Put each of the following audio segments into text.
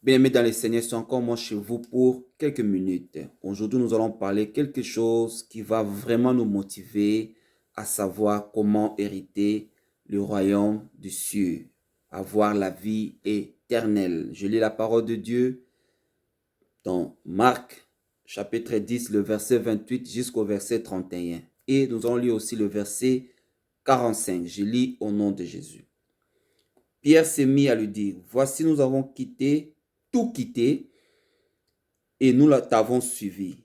Bien-aimés dans le Seigneur, c'est encore moi chez vous pour quelques minutes. Aujourd'hui, nous allons parler quelque chose qui va vraiment nous motiver à savoir comment hériter le royaume des cieux, avoir la vie éternelle. Je lis la parole de Dieu dans Marc, chapitre 10, le verset 28 jusqu'au verset 31. Et nous allons lire aussi le verset 45. Je lis au nom de Jésus. Pierre s'est mis à lui dire, voici nous avons tout quitté, et nous t'avons suivi.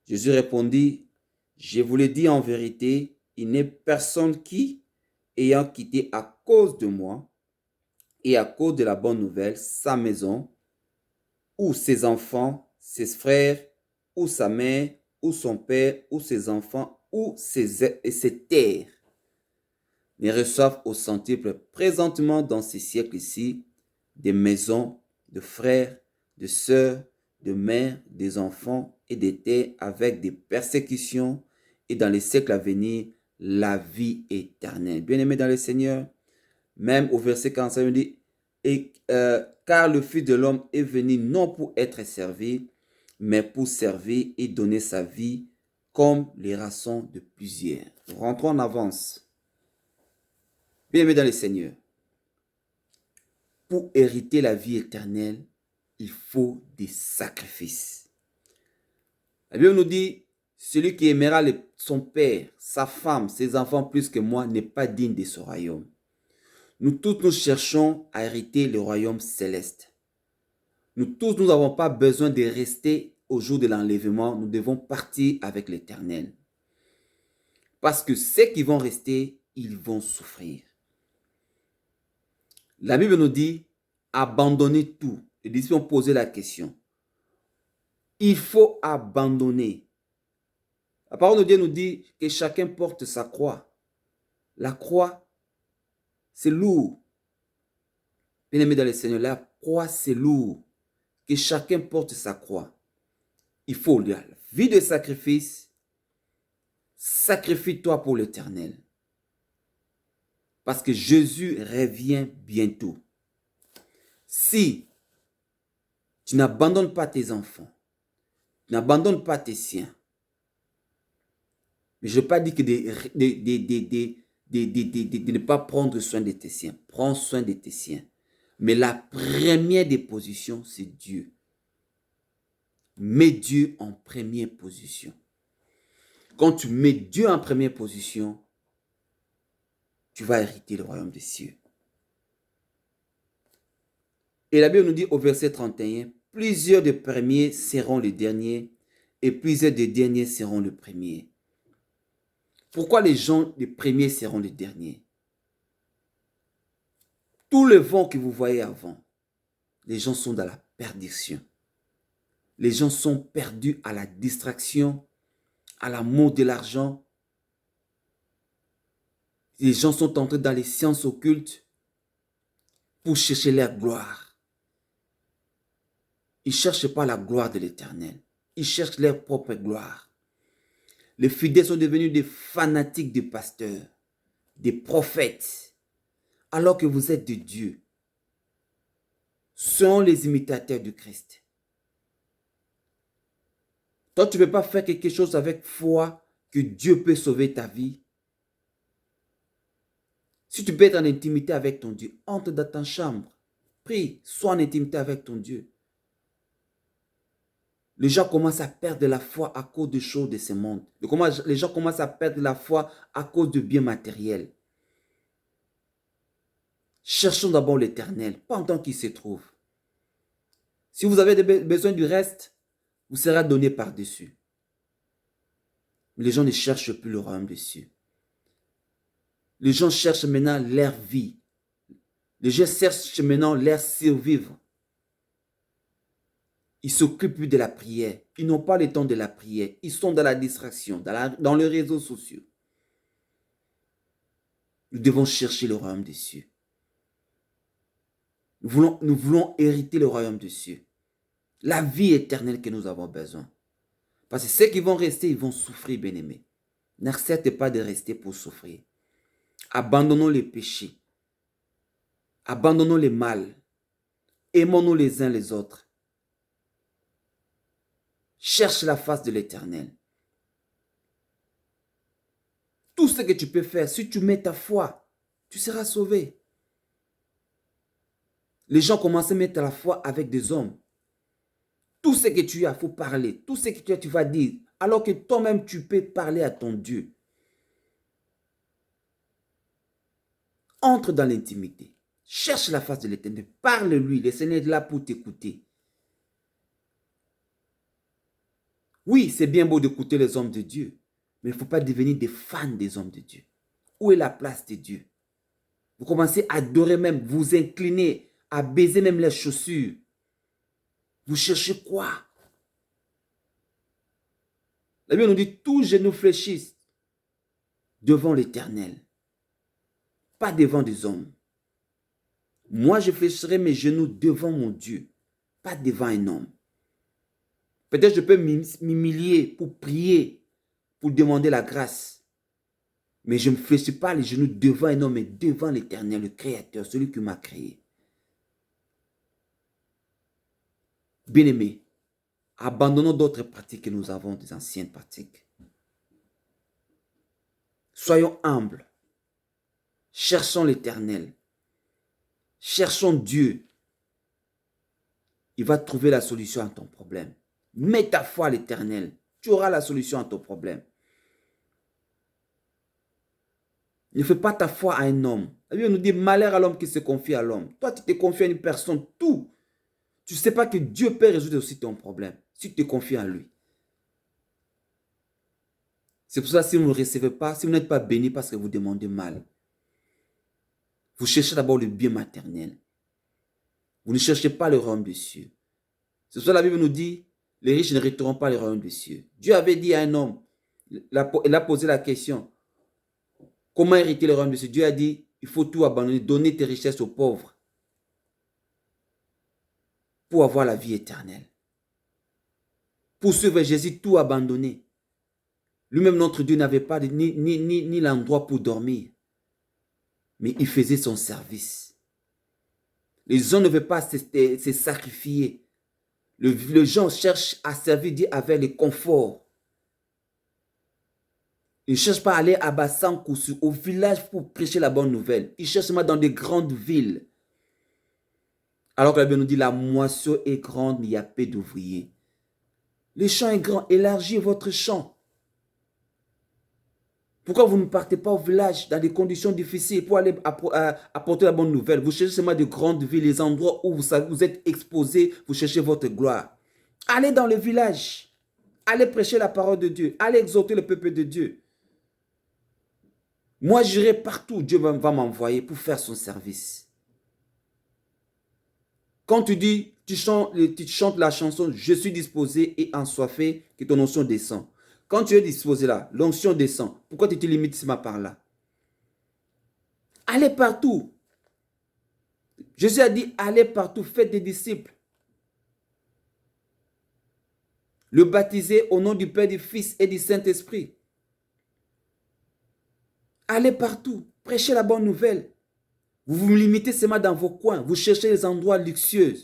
Jésus répondit, je vous le dis en vérité, il n'est personne qui, ayant quitté à cause de moi et à cause de la bonne nouvelle, sa maison, ou ses enfants, ses frères, ou sa mère, ou son père, ou ses enfants, ou ses terres, ne reçoivent au centuple présentement dans ces siècles-ci des maisons, de frères, de sœurs, de mères, des enfants et des terres avec des persécutions et dans les siècles à venir, la vie éternelle. Bien-aimés dans le Seigneur, même au verset 45, il dit, car le Fils de l'homme est venu non pour être servi, mais pour servir et donner sa vie comme les rançons de plusieurs. Rentrons en avance. Bien-aimés dans le Seigneur, pour hériter la vie éternelle, il faut des sacrifices. La Bible nous dit, celui qui aimera son père, sa femme, ses enfants plus que moi n'est pas digne de ce royaume. Nous tous, nous cherchons à hériter le royaume céleste. Nous tous, nous n'avons pas besoin de rester au jour de l'enlèvement. Nous devons partir avec l'Éternel. Parce que ceux qui vont rester, ils vont souffrir. La Bible nous dit, abandonnez tout. Les disciples ont posé la question. Il faut abandonner. La parole de Dieu nous dit que chacun porte sa croix. La croix, c'est lourd. Bien-aimé dans le Seigneur, la croix, c'est lourd. Que chacun porte sa croix. Il faut la vie de sacrifice. Sacrifie-toi pour l'Éternel. Parce que Jésus revient bientôt. Si tu n'abandonnes pas tes enfants, tu n'abandonnes pas tes siens, mais je ne veux pas dire que de ne pas prendre soin de tes siens. Prends soin de tes siens. Mais la première des positions, c'est Dieu. Mets Dieu en première position. Quand tu mets Dieu en première position, tu vas hériter le royaume des cieux. Et la Bible nous dit au verset 31, plusieurs des premiers seront les derniers et plusieurs des derniers seront les premiers. Pourquoi les premiers seront les derniers? Tout le vent que vous voyez avant, les gens sont dans la perdition. Les gens sont perdus à la distraction, à l'amour de l'argent. Les gens sont entrés dans les sciences occultes pour chercher leur gloire. Ils ne cherchent pas la gloire de l'Éternel. Ils cherchent leur propre gloire. Les fidèles sont devenus des fanatiques de pasteurs, des prophètes, alors que vous êtes de Dieu. Sont les imitateurs du Christ. Toi, tu ne peux pas faire quelque chose avec foi que Dieu peut sauver ta vie. Si tu peux être en intimité avec ton Dieu, entre dans ta chambre. Prie, sois en intimité avec ton Dieu. Les gens commencent à perdre la foi à cause des choses de ce monde. Les gens commencent à perdre la foi à cause de biens matériels. Cherchons d'abord l'Éternel, pendant qu'il se trouve. Si vous avez besoin du reste, vous sera donné par-dessus. Mais les gens ne cherchent plus le royaume des cieux. Les gens cherchent maintenant leur vie. Les gens cherchent maintenant leur survivre. Ils s'occupent plus de la prière. Ils n'ont pas le temps de la prière. Ils sont dans la distraction, dans les réseaux sociaux. Nous devons chercher le royaume des cieux. Nous voulons hériter le royaume des cieux. La vie éternelle que nous avons besoin. Parce que ceux qui vont rester, ils vont souffrir, bien-aimés. N'acceptez pas de rester pour souffrir. Abandonnons les péchés. Abandonnons le mal. Aimons-nous les uns les autres. Cherche la face de l'Éternel. Tout ce que tu peux faire, si tu mets ta foi, tu seras sauvé. Les gens commencent à mettre la foi avec des hommes. Tout ce que tu as, il faut parler. Tout ce que tu as, tu vas dire. Alors que toi-même, tu peux parler à ton Dieu. Entre dans l'intimité. Cherche la face de l'Éternel. Parle-lui. Le Seigneur est là pour t'écouter. Oui, c'est bien beau d'écouter les hommes de Dieu. Mais il ne faut pas devenir des fans des hommes de Dieu. Où est la place de Dieu? Vous commencez à adorer même, vous incliner, à baiser même les chaussures. Vous cherchez quoi? La Bible nous dit, tous genoux fléchissent devant l'Éternel. Pas devant des hommes. Moi, je fléchirai mes genoux devant mon Dieu. Pas devant un homme. Peut-être je peux m'humilier pour prier, pour demander la grâce. Mais je ne me fléchis pas les genoux devant un homme, mais devant l'Éternel, le Créateur, celui qui m'a créé. Bien-aimés, abandonnons d'autres pratiques que nous avons, des anciennes pratiques. Soyons humbles. Cherchons l'Éternel. Cherchons Dieu. Il va trouver la solution à ton problème. Mets ta foi à l'Éternel. Tu auras la solution à ton problème. Ne fais pas ta foi à un homme. La Bible nous dit, malheur à l'homme qui se confie à l'homme. Toi, tu te confies à une personne, tout. Tu ne sais pas que Dieu peut résoudre aussi ton problème. Si tu te confies en lui. C'est pour ça que si vous ne recevez pas, si vous n'êtes pas béni parce que vous demandez mal, vous cherchez d'abord le bien maternel. Vous ne cherchez pas le royaume des cieux. C'est pour ça que la Bible nous dit, les riches ne hériteront pas le royaume des cieux. Dieu avait dit à un homme, il a posé la question, comment hériter le royaume des cieux? Dieu a dit, il faut tout abandonner, donner tes richesses aux pauvres pour avoir la vie éternelle. Pour suivre Jésus, tout abandonner. Lui-même, notre Dieu, n'avait pas ni l'endroit pour dormir. Mais il faisait son service. Les gens ne veulent pas se sacrifier. Les gens cherchent à servir Dieu avec le confort. Ils ne cherchent pas à aller à Bassankousou, au village pour prêcher la bonne nouvelle. Ils cherchent seulement dans des grandes villes. Alors que la Bible nous dit, la moisson est grande, mais il y a peu d'ouvriers. Le champ est grand, élargissez votre champ. Pourquoi vous ne partez pas au village dans des conditions difficiles pour aller apporter la bonne nouvelle? Vous cherchez seulement de grandes villes, les endroits où vous êtes exposés, vous cherchez votre gloire. Allez dans le village. Allez prêcher la parole de Dieu. Allez exhorter le peuple de Dieu. Moi, j'irai partout. Dieu va m'envoyer pour faire son service. Quand tu dis, tu chantes la chanson, je suis disposé et ensoiffé, que ton onction descend. Quand tu es disposé là, l'onction descend. Pourquoi tu te limites seulement par là? Allez partout. Jésus a dit, allez partout, faites des disciples. Le baptiser au nom du Père, du Fils et du Saint-Esprit. Allez partout, prêchez la bonne nouvelle. Vous vous limitez seulement dans vos coins, vous cherchez les endroits luxueux.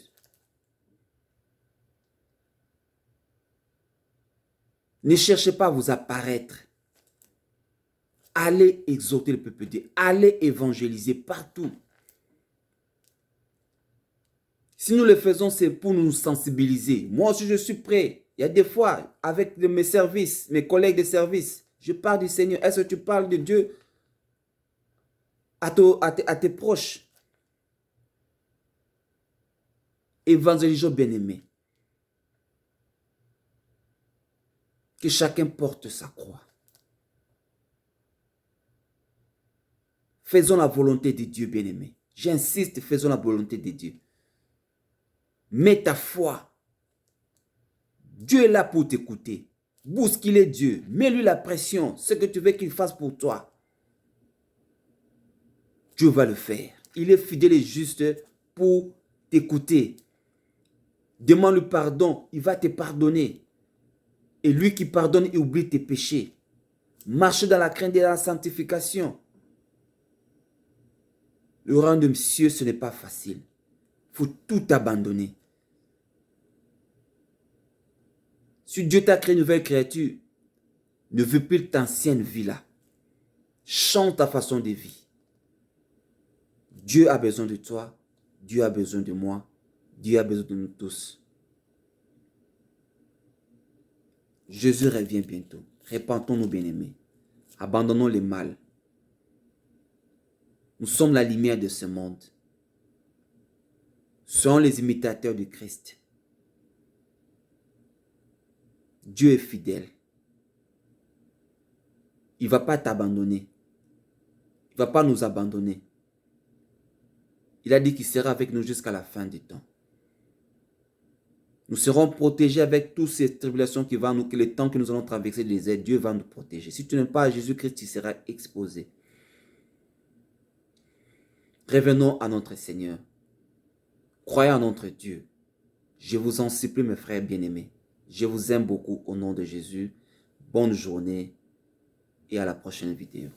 Ne cherchez pas à vous apparaître. Allez exhorter le peuple de Dieu. Allez évangéliser partout. Si nous le faisons, c'est pour nous sensibiliser. Moi aussi, je suis prêt. Il y a des fois, avec mes services, mes collègues de service, je parle du Seigneur. Est-ce que tu parles de Dieu à tes proches? Évangélisons bien-aimés. Que chacun porte sa croix. Faisons la volonté de Dieu, bien-aimé. J'insiste, faisons la volonté de Dieu. Mets ta foi. Dieu est là pour t'écouter. Bousculez Dieu. Mets-lui la pression. Ce que tu veux qu'il fasse pour toi. Dieu va le faire. Il est fidèle et juste pour t'écouter. Demande-lui pardon. Il va te pardonner. Et lui qui pardonne et oublie tes péchés. Marche dans la crainte et dans la sanctification. Le royaume de Dieu, ce n'est pas facile. Il faut tout abandonner. Si Dieu t'a créé une nouvelle créature, ne veux plus ta ancienne vie là. Change ta façon de vivre. Dieu a besoin de toi. Dieu a besoin de moi. Dieu a besoin de nous tous. Jésus revient bientôt. Répentons-nous, bien-aimés. Abandonnons le mal. Nous sommes la lumière de ce monde. Soyons les imitateurs de Christ. Dieu est fidèle. Il ne va pas t'abandonner. Il ne va pas nous abandonner. Il a dit qu'il sera avec nous jusqu'à la fin du temps. Nous serons protégés avec toutes ces tribulations qui vont nous, que le temps que nous allons traverser les airs, Dieu va nous protéger. Si tu n'aimes pas Jésus-Christ, tu seras exposé. Revenons à notre Seigneur. Croyez en notre Dieu. Je vous en supplie, mes frères bien-aimés. Je vous aime beaucoup au nom de Jésus. Bonne journée et à la prochaine vidéo.